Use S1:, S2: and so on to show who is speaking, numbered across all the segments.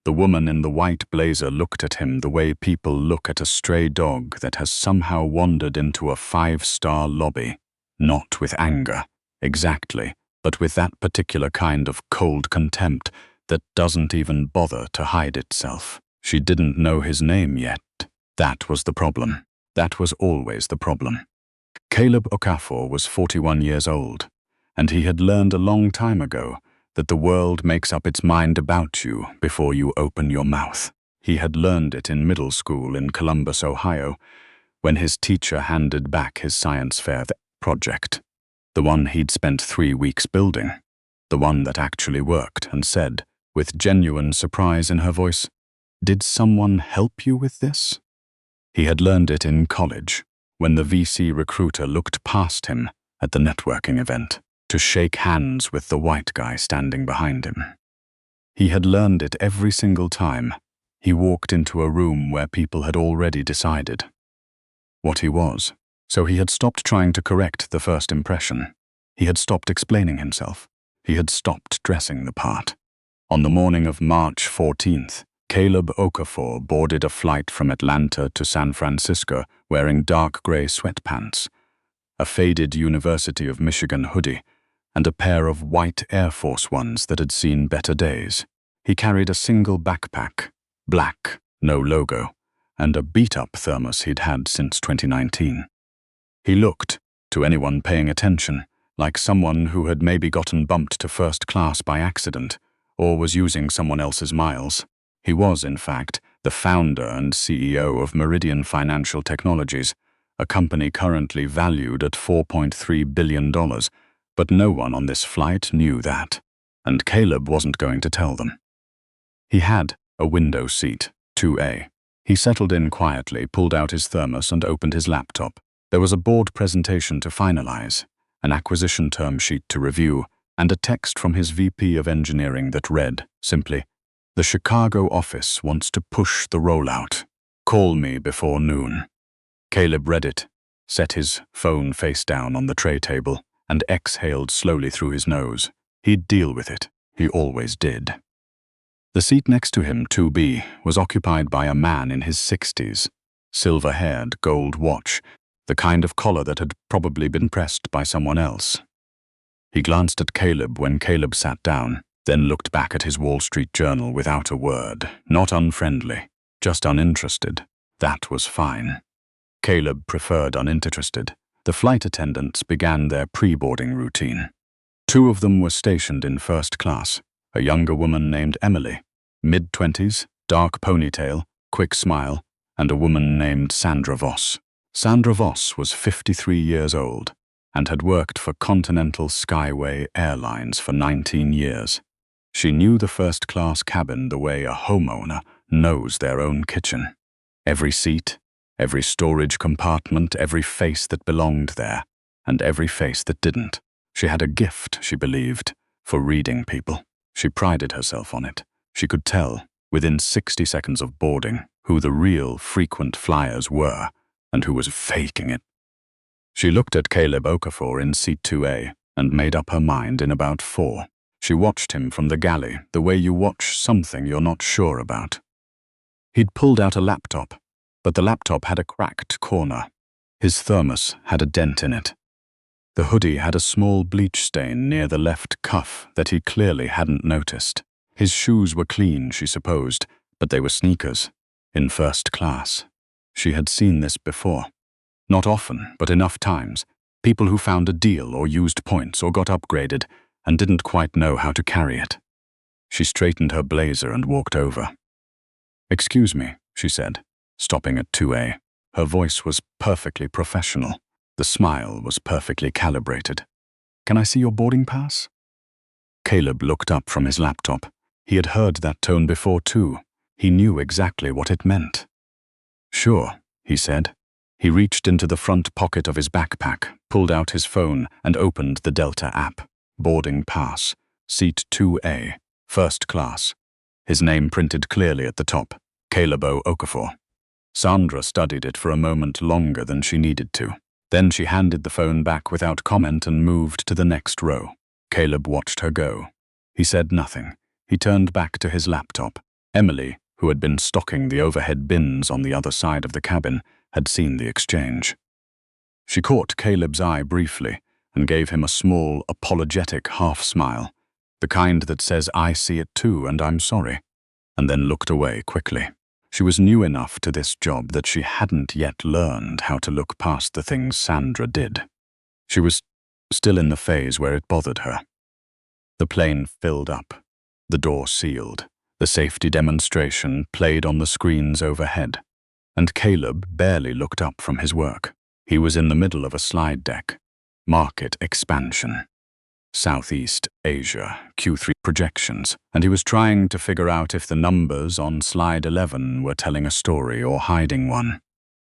S1: The woman in the white blazer looked at him the way people look at a stray dog that has somehow wandered into a five-star lobby. Not with anger, exactly, but with that particular kind of cold contempt that doesn't even bother to hide itself. She didn't know his name yet. That was the problem. That was always the problem. Caleb Okafor was 41 years old, and he had learned a long time ago that the world makes up its mind about you before you open your mouth. He had learned it in middle school in Columbus, Ohio, when his teacher handed back his science fair project, the one he'd spent 3 weeks building, the one that actually worked, and said, with genuine surprise in her voice, "Did someone help you with this?" He had learned it in college, when the VC recruiter looked past him at the networking event to shake hands with the white guy standing behind him. He had learned it every single time he walked into a room where people had already decided what he was. So he had stopped trying to correct the first impression. He had stopped explaining himself. He had stopped dressing the part. On the morning of March 14th, Caleb Okafor boarded a flight from Atlanta to San Francisco wearing dark gray sweatpants, a faded University of Michigan hoodie, and a pair of white Air Force Ones that had seen better days. He carried a single backpack, black, no logo, and a beat-up thermos he'd had since 2019. He looked, to anyone paying attention, like someone who had maybe gotten bumped to first class by accident or was using someone else's miles. He was, in fact, the founder and CEO of Meridian Financial Technologies, a company currently valued at $4.3 billion, but no one on this flight knew that, and Caleb wasn't going to tell them. He had a window seat, 2A. He settled in quietly, pulled out his thermos, and opened his laptop. There was a board presentation to finalize, an acquisition term sheet to review, and a text from his VP of engineering that read, simply, "The Chicago office wants to push the rollout. Call me before noon." Caleb read it, set his phone face down on the tray table, and exhaled slowly through his nose. He'd deal with it. He always did. The seat next to him, 2B, was occupied by a man in his 60s, silver-haired, gold watch, the kind of collar that had probably been pressed by someone else. He glanced at Caleb when Caleb sat down, then looked back at his Wall Street Journal without a word, not unfriendly, just uninterested. That was fine. Caleb preferred uninterested. The flight attendants began their pre-boarding routine. 2 of them were stationed in first class, a younger woman named Emily, mid-20s, dark ponytail, quick smile, and a woman named Sandra Voss. Sandra Voss was 53 years old and had worked for Continental Skyway Airlines for 19 years. She knew the first-class cabin the way a homeowner knows their own kitchen. Every seat, every storage compartment, every face that belonged there, and every face that didn't. She had a gift, she believed, for reading people. She prided herself on it. She could tell, within 60 seconds of boarding, who the real frequent flyers were and who was faking it. She looked at Caleb Okafor in seat 2A and made up her mind in about 4. She watched him from the galley the way you watch something you're not sure about. He'd pulled out a laptop, but the laptop had a cracked corner. His thermos had a dent in it. The hoodie had a small bleach stain near the left cuff that he clearly hadn't noticed. His shoes were clean, she supposed, but they were sneakers, in first class. She had seen this before. Not often, but enough times. People who found a deal or used points or got upgraded and didn't quite know how to carry it. She straightened her blazer and walked over. "Excuse me," she said, stopping at 2A. Her voice was perfectly professional. The smile was perfectly calibrated. "Can I see your boarding pass?" Caleb looked up from his laptop. He had heard that tone before, too. He knew exactly what it meant. "Sure," he said. He reached into the front pocket of his backpack, pulled out his phone, and opened the Delta app. Boarding pass. Seat 2A. First class. His name printed clearly at the top. Caleb Okafor. Sandra studied it for a moment longer than she needed to. Then she handed the phone back without comment and moved to the next row. Caleb watched her go. He said nothing. He turned back to his laptop. Emily, who had been stocking the overhead bins on the other side of the cabin, had seen the exchange. She caught Caleb's eye briefly and gave him a small, apologetic half-smile, the kind that says, "I see it too and I'm sorry," and then looked away quickly. She was new enough to this job that she hadn't yet learned how to look past the things Sandra did. She was still in the phase where it bothered her. The plane filled up, the door sealed, the safety demonstration played on the screens overhead, and Caleb barely looked up from his work. He was in the middle of a slide deck. Market expansion. Southeast Asia, Q3 projections, and he was trying to figure out if the numbers on slide 11 were telling a story or hiding one.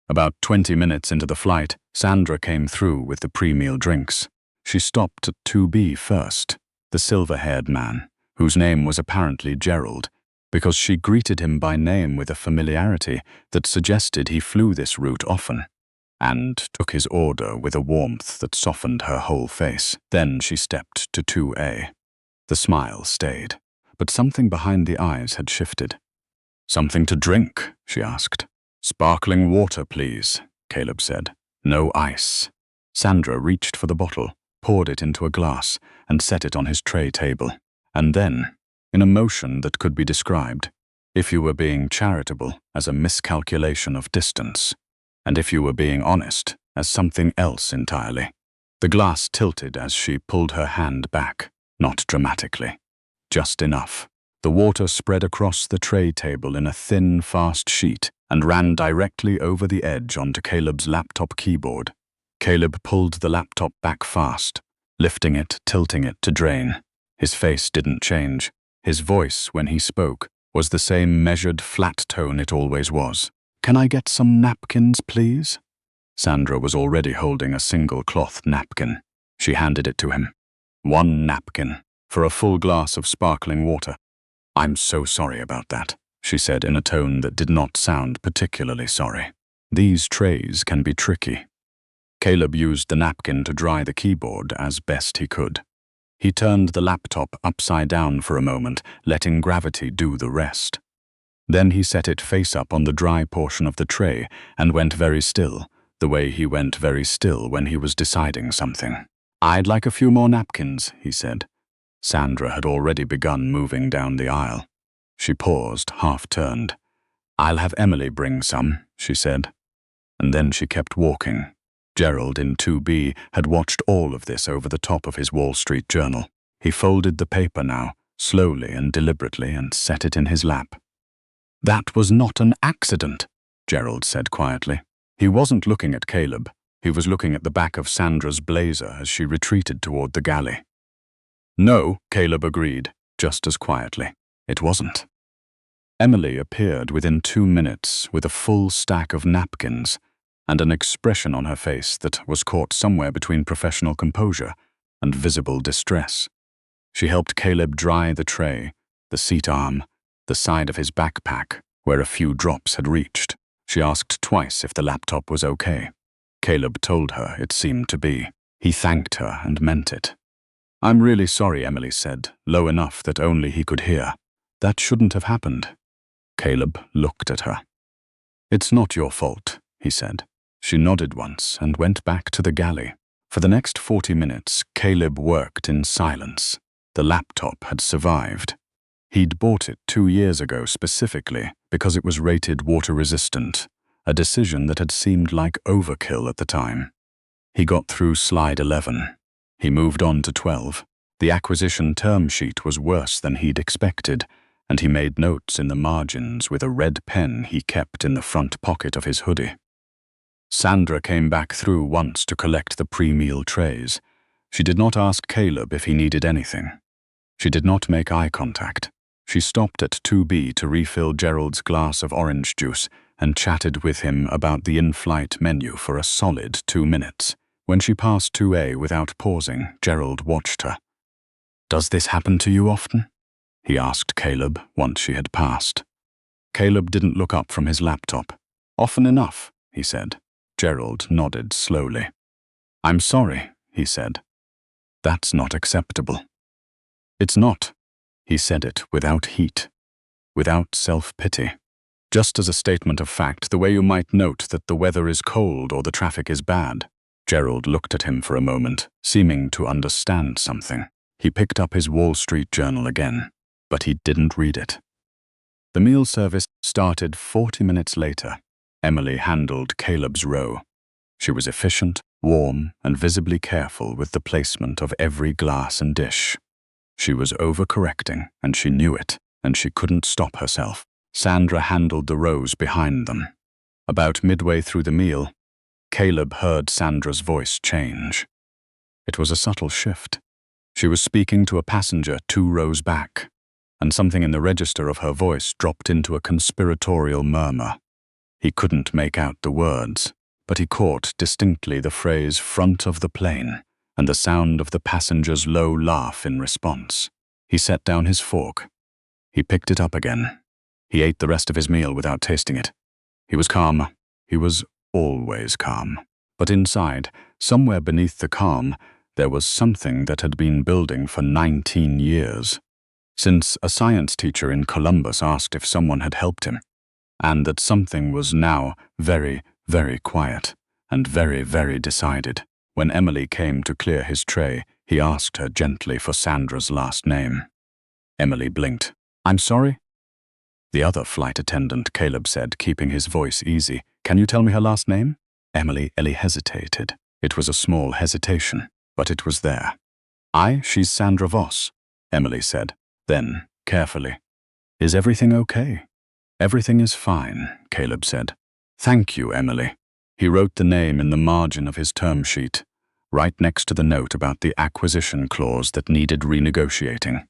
S1: About 20 minutes into the flight, Sandra came through with the pre-meal drinks. She stopped at 2B first, the silver-haired man, whose name was apparently Gerald, because she greeted him by name with a familiarity that suggested he flew this route often, and took his order with a warmth that softened her whole face. Then she stepped to 2A. The smile stayed, but something behind the eyes had shifted. "Something to drink?" she asked. "Sparkling water, please," Caleb said. "No ice." Sandra reached for the bottle, poured it into a glass, and set it on his tray table. And then, in a motion that could be described, if you were being charitable, as a miscalculation of distance, and if you were being honest, as something else entirely. The glass tilted as she pulled her hand back, not dramatically. Just enough. The water spread across the tray table in a thin, fast sheet and ran directly over the edge onto Caleb's laptop keyboard. Caleb pulled the laptop back fast, lifting it, tilting it to drain. His face didn't change. His voice, when he spoke, was the same measured, flat tone it always was. "Can I get some napkins, please?" Sandra was already holding a single cloth napkin. She handed it to him. "One napkin, for a full glass of sparkling water." "I'm so sorry about that," she said in a tone that did not sound particularly sorry. "These trays can be tricky." Caleb used the napkin to dry the keyboard as best he could. He turned the laptop upside down for a moment, letting gravity do the rest. Then he set it face up on the dry portion of the tray and went very still, the way he went very still when he was deciding something. "I'd like a few more napkins," he said. Sandra had already begun moving down the aisle. She paused, half-turned. "I'll have Emily bring some," she said. And then she kept walking. Gerald in 2B had watched all of this over the top of his Wall Street Journal. He folded the paper now, slowly and deliberately, and set it in his lap. "That was not an accident," Gerald said quietly. He wasn't looking at Caleb. He was looking at the back of Sandra's blazer as she retreated toward the galley. "No," Caleb agreed, just as quietly. "It wasn't." Emily appeared within 2 minutes with a full stack of napkins and an expression on her face that was caught somewhere between professional composure and visible distress. She helped Caleb dry the tray, the seat arm, the side of his backpack, where a few drops had reached. She asked twice if the laptop was okay. Caleb told her it seemed to be. He thanked her and meant it. "I'm really sorry," Emily said, low enough that only he could hear. "That shouldn't have happened." Caleb looked at her. "It's not your fault," he said. She nodded once and went back to the galley. For the next 40 minutes, Caleb worked in silence. The laptop had survived. He'd bought it 2 years ago specifically because it was rated water-resistant, a decision that had seemed like overkill at the time. He got through slide 11. He moved on to 12. The acquisition term sheet was worse than he'd expected, and he made notes in the margins with a red pen he kept in the front pocket of his hoodie. Sandra came back through once to collect the pre-meal trays. She did not ask Caleb if he needed anything. She did not make eye contact. She stopped at 2B to refill Gerald's glass of orange juice and chatted with him about the in-flight menu for a solid 2 minutes. When she passed 2A without pausing, Gerald watched her. "Does this happen to you often?" he asked Caleb once she had passed. Caleb didn't look up from his laptop. "Often enough," he said. Gerald nodded slowly. "I'm sorry," he said. "That's not acceptable." "It's not." He said it without heat. without self-pity. Just as a statement of fact, the way you might note that the weather is cold or the traffic is bad. Gerald looked at him for a moment, seeming to understand something. He picked up his Wall Street Journal again, but he didn't read it. The meal service started 40 minutes later. Emily handled Caleb's row. She was efficient, warm, and visibly careful with the placement of every glass and dish. She was overcorrecting, and she knew it, and she couldn't stop herself. Sandra handled the rows behind them. About midway through the meal, Caleb heard Sandra's voice change. It was a subtle shift. She was speaking to a passenger 2 rows back, and something in the register of her voice dropped into a conspiratorial murmur. He couldn't make out the words, but he caught distinctly the phrase "front of the plane" and the sound of the passenger's low laugh in response. He set down his fork. He picked it up again. He ate the rest of his meal without tasting it. He was calm. He was always calm. But inside, somewhere beneath the calm, there was something that had been building for 19 years. Since a science teacher in Columbus asked if someone had helped him, and that something was now very, very quiet and very, very decided. When Emily came to clear his tray, he asked her gently for Sandra's last name. Emily blinked. "I'm sorry?" "The other flight attendant," Caleb said, keeping his voice easy. "Can you tell me her last name?" Emily hesitated. It was a small hesitation, but it was there. She's Sandra Voss," Emily said. Then, carefully, "Is everything okay?" "Everything is fine," Caleb said. "Thank you, Emily." He wrote the name in the margin of his term sheet, right next to the note about the acquisition clause that needed renegotiating.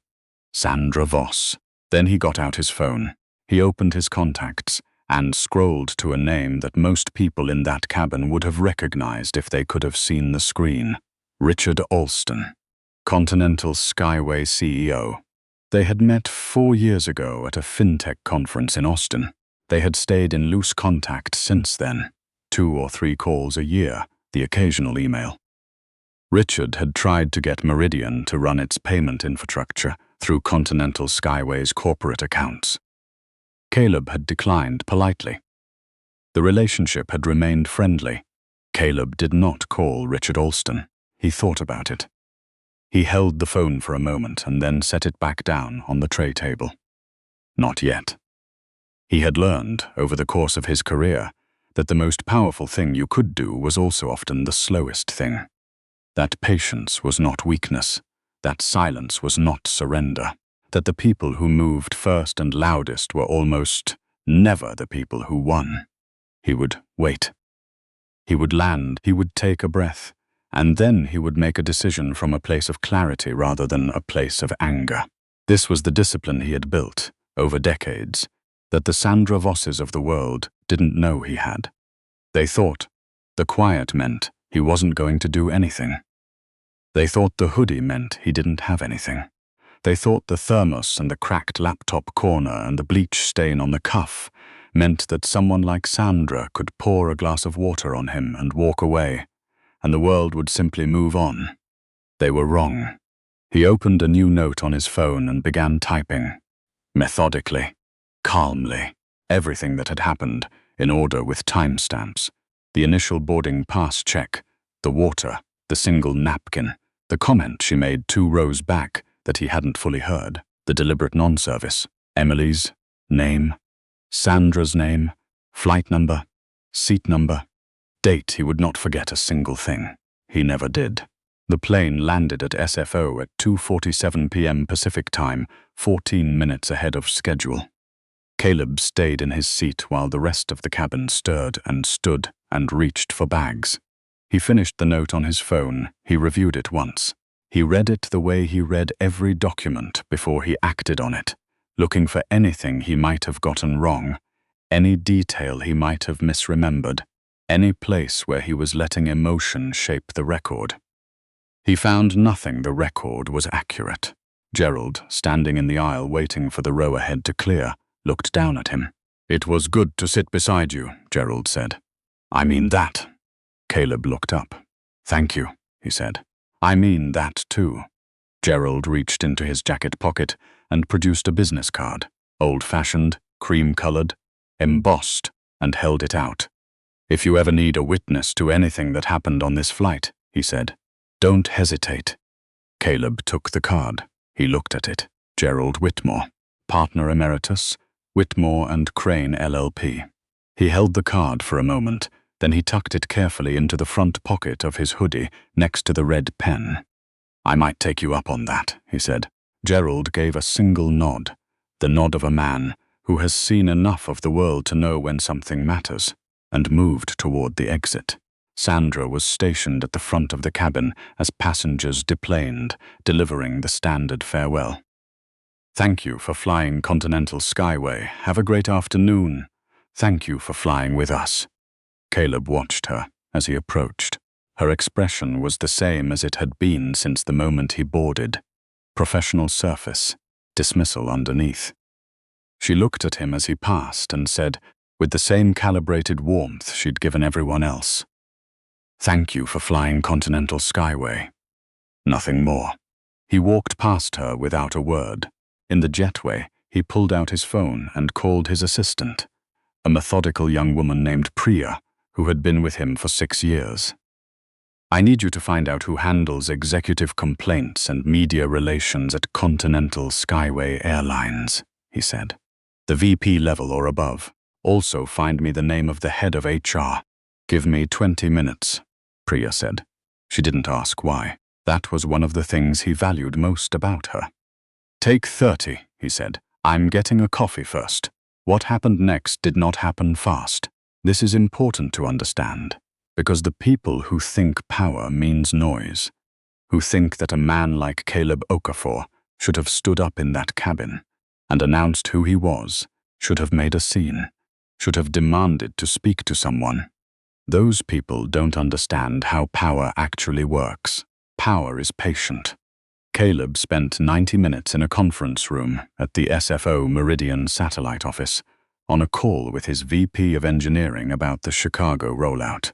S1: Sandra Voss. Then he got out his phone. He opened his contacts and scrolled to a name that most people in that cabin would have recognized if they could have seen the screen. Richard Alston, Continental Skyway CEO. They had met 4 years ago at a fintech conference in Austin. They had stayed in loose contact since then, 2 or 3 calls a year, the occasional email. Richard had tried to get Meridian to run its payment infrastructure through Continental Skyway's corporate accounts. Caleb had declined politely. The relationship had remained friendly. Caleb did not call Richard Alston. He thought about it. He held the phone for a moment and then set it back down on the tray table. Not yet. He had learned, over the course of his career, that the most powerful thing you could do was also often the slowest thing. That patience was not weakness. That silence was not surrender. That the people who moved first and loudest were almost never the people who won. He would wait. He would land. He would take a breath. And then he would make a decision from a place of clarity rather than a place of anger. This was the discipline he had built, over decades, that the Sandra Vosses of the world didn't know he had. They thought the quiet meant he wasn't going to do anything. They thought the hoodie meant he didn't have anything. They thought the thermos and the cracked laptop corner and the bleach stain on the cuff meant that someone like Sandra could pour a glass of water on him and walk away, and the world would simply move on. They were wrong. He opened a new note on his phone and began typing. Methodically, calmly, everything that had happened, in order with timestamps. The initial boarding pass check, the water, the single napkin, the comment she made 2 rows back that he hadn't fully heard, the deliberate non-service, Emily's name, Sandra's name, flight number, seat number, date. He would not forget a single thing. He never did. The plane landed at SFO at 2:47 p.m. Pacific time, 14 minutes ahead of schedule. Caleb stayed in his seat while the rest of the cabin stirred and stood and reached for bags. He finished the note on his phone. He reviewed it once. He read it the way he read every document before he acted on it, looking for anything he might have gotten wrong, any detail he might have misremembered, any place where he was letting emotion shape the record. He found nothing. The record was accurate. Gerald, standing in the aisle waiting for the row ahead to clear, looked down at him. "It was good to sit beside you," Gerald said. "I mean that." Caleb looked up. "Thank you," he said. "I mean that too." Gerald reached into his jacket pocket and produced a business card. old-fashioned, cream-colored, embossed, and held it out. "If you ever need a witness to anything that happened on this flight," he said, "don't hesitate." Caleb took the card. He looked at it. Gerald Whitmore, Partner Emeritus, Whitmore and Crane LLP. He held the card for a moment, then he tucked it carefully into the front pocket of his hoodie next to the red pen. "I might take you up on that," he said. Gerald gave a single nod, the nod of a man who has seen enough of the world to know when something matters, and moved toward the exit. Sandra was stationed at the front of the cabin as passengers deplaned, delivering the standard farewell. "Thank you for flying Continental Skyway. Have a great afternoon. Thank you for flying with us." Caleb watched her as he approached. Her expression was the same as it had been since the moment he boarded. Professional surface, dismissal underneath. She looked at him as he passed and said, with the same calibrated warmth she'd given everyone else, "Thank you for flying Continental Skyway." Nothing more. He walked past her without a word. In the jetway, he pulled out his phone and called his assistant, a methodical young woman named Priya, who had been with him for 6 years. "I need you to find out who handles executive complaints and media relations at Continental Skyway Airlines," he said. "The VP level or above. Also find me the name of the head of HR. Give me 20 minutes, Priya said. She didn't ask why. That was one of the things he valued most about her. "Take 30, he said. "I'm getting a coffee first." What happened next did not happen fast. This is important to understand, because the people who think power means noise, who think that a man like Caleb Okafor should have stood up in that cabin and announced who he was, should have made a scene, should have demanded to speak to someone. Those people don't understand how power actually works. Power is patient. Caleb spent 90 minutes in a conference room at the SFO Meridian satellite office on a call with his VP of engineering about the Chicago rollout.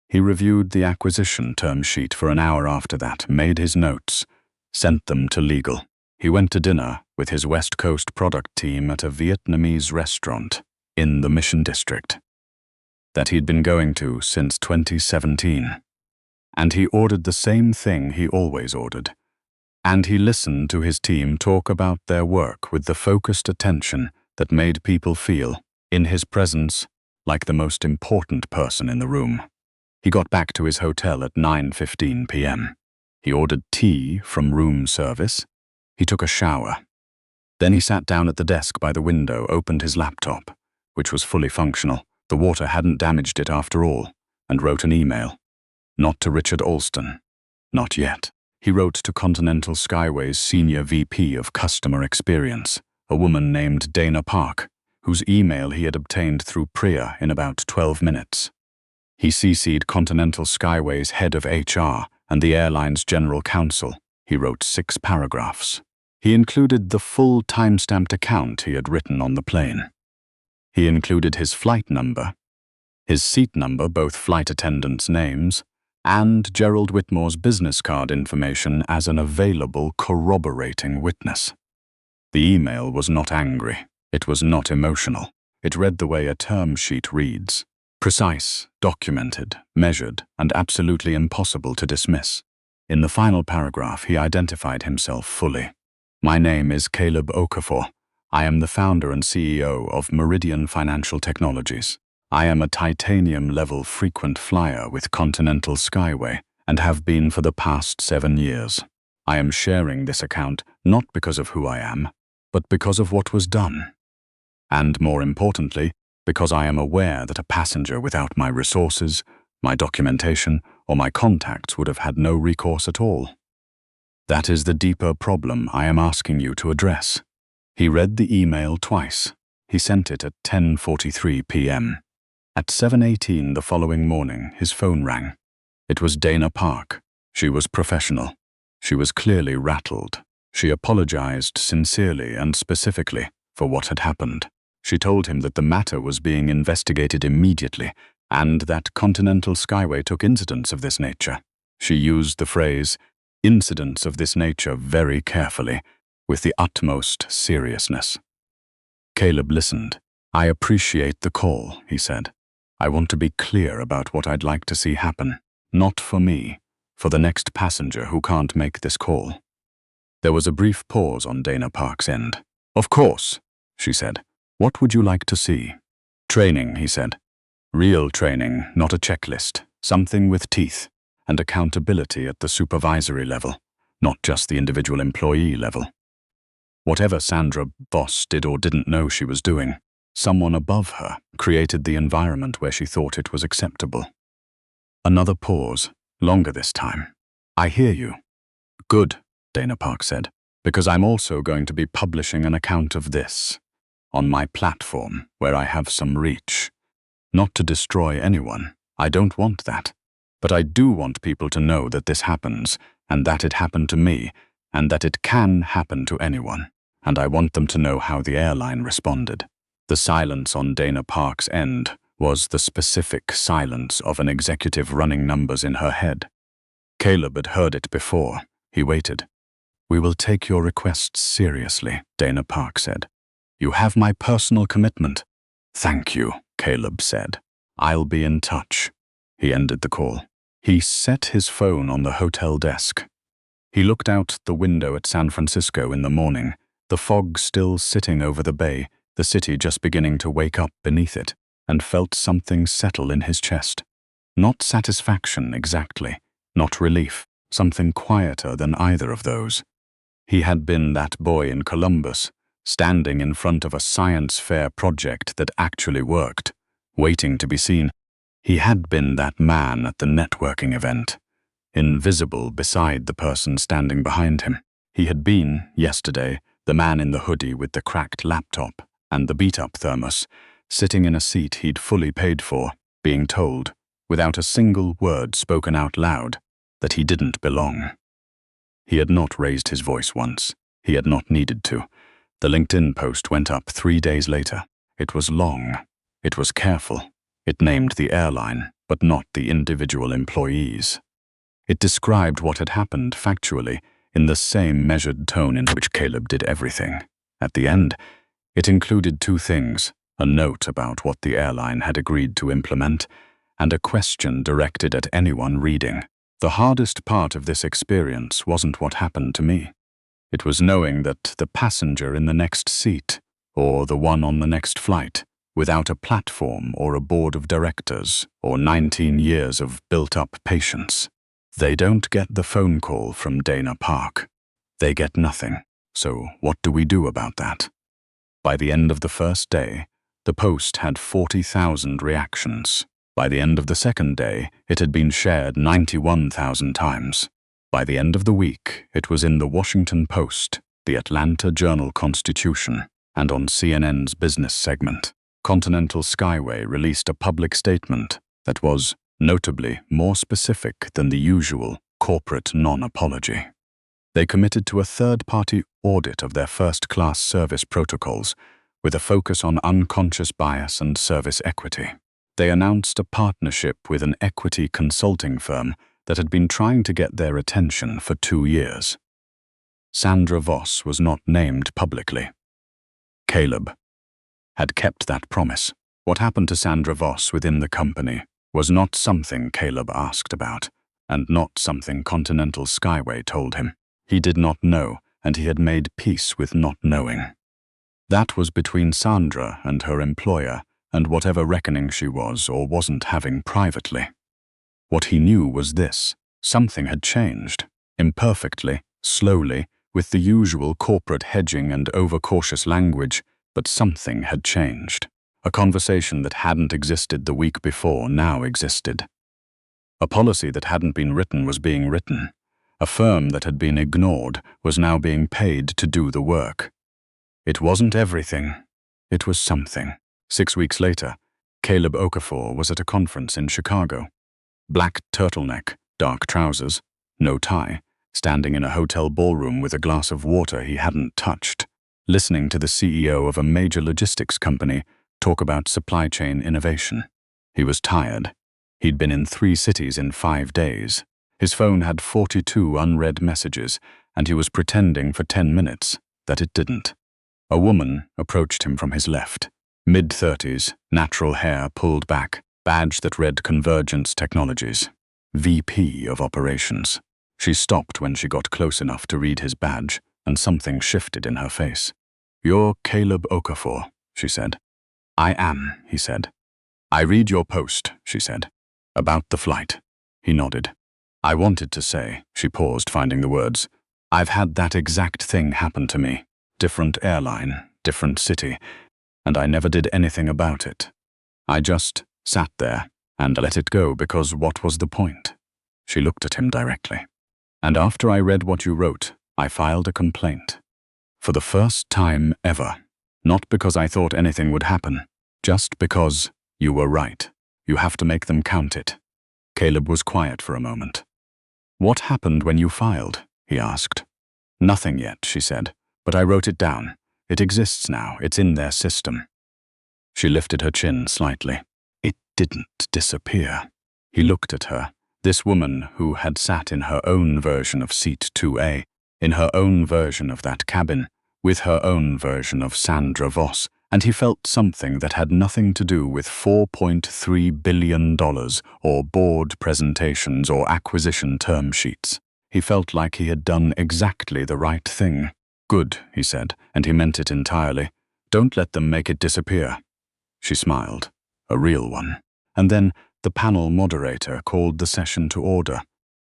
S1: He reviewed the acquisition term sheet for an hour after that, made his notes, sent them to legal. He went to dinner with his West Coast product team at a Vietnamese restaurant in the Mission District that he'd been going to since 2017. And he ordered the same thing he always ordered. And he listened to his team talk about their work with the focused attention that made people feel, in his presence, like the most important person in the room. He got back to his hotel at 9:15 p.m. He ordered tea from room service. He took a shower. Then he sat down at the desk by the window, opened his laptop, which was fully functional. The water hadn't damaged it after all, and wrote an email. Not to Richard Alston. Not yet. He wrote to Continental Skyway's senior VP of customer experience, a woman named Dana Park, whose email he had obtained through Priya in about 12 minutes. He CC'd Continental Skyway's head of HR and the airline's general counsel. He wrote 6 paragraphs. He included the full time-stamped account he had written on the plane. He included his flight number, his seat number, both flight attendants' names, and Gerald Whitmore's business card information as an available corroborating witness. The email was not angry. It was not emotional. It read the way a term sheet reads. Precise, documented, measured, and absolutely impossible to dismiss. In the final paragraph, he identified himself fully. "My name is Caleb Okafor. I am the founder and CEO of Meridian Financial Technologies. I am a titanium-level frequent flyer with Continental Skyway and have been for the past 7 years. I am sharing this account not because of who I am, but because of what was done. And more importantly, because I am aware that a passenger without my resources, my documentation, or my contacts would have had no recourse at all. That is the deeper problem I am asking you to address." He read the email twice. He sent it at 10:43 p.m. At 7:18 the following morning, his phone rang. It was Dana Park. She was professional. She was clearly rattled. She apologized sincerely and specifically for what had happened. She told him that the matter was being investigated immediately and that Continental Skyway took incidents of this nature. She used the phrase, "incidents of this nature," very carefully, with the utmost seriousness. Caleb listened. "I appreciate the call," he said. "I want to be clear about what I'd like to see happen. Not for me, for the next passenger who can't make this call." There was a brief pause on Dana Park's end. "Of course," she said. "What would you like to see?" "Training," he said. "Real training, not a checklist. Something with teeth. And accountability at the supervisory level, not just the individual employee level." Whatever Sandra Voss did or didn't know she was doing, someone above her created the environment where she thought it was acceptable. Another pause, longer this time. "I hear you." "Good," Dana Park said, "because I'm also going to be publishing an account of this on my platform where I have some reach. Not to destroy anyone, I don't want that. But I do want people to know that this happens, and that it happened to me, and that it can happen to anyone. And I want them to know how the airline responded." The silence on Dana Park's end was the specific silence of an executive running numbers in her head. Caleb had heard it before. He waited. "We will take your requests seriously," Dana Park said. "You have my personal commitment." "Thank you," Caleb said. "I'll be in touch." He ended the call. He set his phone on the hotel desk. He looked out the window at San Francisco in the morning, the fog still sitting over the bay, the city just beginning to wake up beneath it, and felt something settle in his chest. Not satisfaction exactly, not relief, something quieter than either of those. He had been that boy in Columbus, standing in front of a science fair project that actually worked, waiting to be seen. He had been that man at the networking event, invisible beside the person standing behind him. He had been, yesterday, the man in the hoodie with the cracked laptop and the beat-up thermos, sitting in a seat he'd fully paid for, being told, without a single word spoken out loud, that he didn't belong. He had not raised his voice once. He had not needed to. The LinkedIn post went up 3 days later. It was long. It was careful. It named the airline, but not the individual employees. It described what had happened factually, in the same measured tone in which Caleb did everything. At the end, it included 2 things, a note about what the airline had agreed to implement, and a question directed at anyone reading. The hardest part of this experience wasn't what happened to me. It was knowing that the passenger in the next seat, or the one on the next flight, without a platform or a board of directors or 19 years of built-up patience, they don't get the phone call from Dana Park. They get nothing. So what do we do about that? By the end of the first day, the post had 40,000 reactions. By the end of the second day, it had been shared 91,000 times. By the end of the week, it was in the Washington Post, the Atlanta Journal-Constitution, and on CNN's business segment. Continental Skyway released a public statement that was, notably, more specific than the usual corporate non-apology. They committed to a third-party audit of their first-class service protocols, with a focus on unconscious bias and service equity. They announced a partnership with an equity consulting firm that had been trying to get their attention for 2 years. Sandra Voss was not named publicly. Caleb had kept that promise. What happened to Sandra Voss within the company was not something Caleb asked about, and not something Continental Skyway told him. He did not know, and he had made peace with not knowing. That was between Sandra and her employer, and whatever reckoning she was or wasn't having privately. What he knew was this: something had changed, imperfectly, slowly, with the usual corporate hedging and overcautious language, but something had changed. A conversation that hadn't existed the week before now existed. A policy that hadn't been written was being written. A firm that had been ignored was now being paid to do the work. It wasn't everything. It was something. 6 weeks later, Caleb Okafor was at a conference in Chicago. Black turtleneck, dark trousers, no tie, standing in a hotel ballroom with a glass of water he hadn't touched, listening to the CEO of a major logistics company talk about supply chain innovation. He was tired. He'd been in 3 cities in 5 days. His phone had 42 unread messages, and he was pretending for 10 minutes that it didn't. A woman approached him from his left. Mid-30s, natural hair pulled back, badge that read Convergence Technologies. VP of Operations. She stopped when she got close enough to read his badge, and something shifted in her face. "You're Caleb Okafor," she said. "I am," he said. "I read your post," she said. "About the flight." He nodded. "I wanted to say," she paused, finding the words, "I've had that exact thing happen to me. Different airline, different city, and I never did anything about it. I just sat there and let it go because what was the point?" She looked at him directly. "And after I read what you wrote, I filed a complaint. For the first time ever. Not because I thought anything would happen, just because you were right. You have to make them count it." Caleb was quiet for a moment. "What happened when you filed?" he asked. "Nothing yet," she said, "but I wrote it down. It exists now. It's in their system." She lifted her chin slightly. "It didn't disappear." He looked at her, this woman who had sat in her own version of seat 2A, in her own version of that cabin, with her own version of Sandra Voss, and he felt something that had nothing to do with $4.3 billion or board presentations or acquisition term sheets. He felt like he had done exactly the right thing. "Good," he said, and he meant it entirely. "Don't let them make it disappear." She smiled, a real one. And then the panel moderator called the session to order,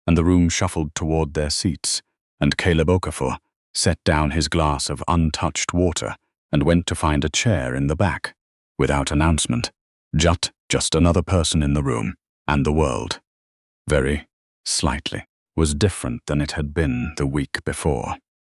S1: and the room shuffled toward their seats, and Caleb Okafor set down his glass of untouched water and went to find a chair in the back. Without announcement, just another person in the room, and the world, very slightly, was different than it had been the week before.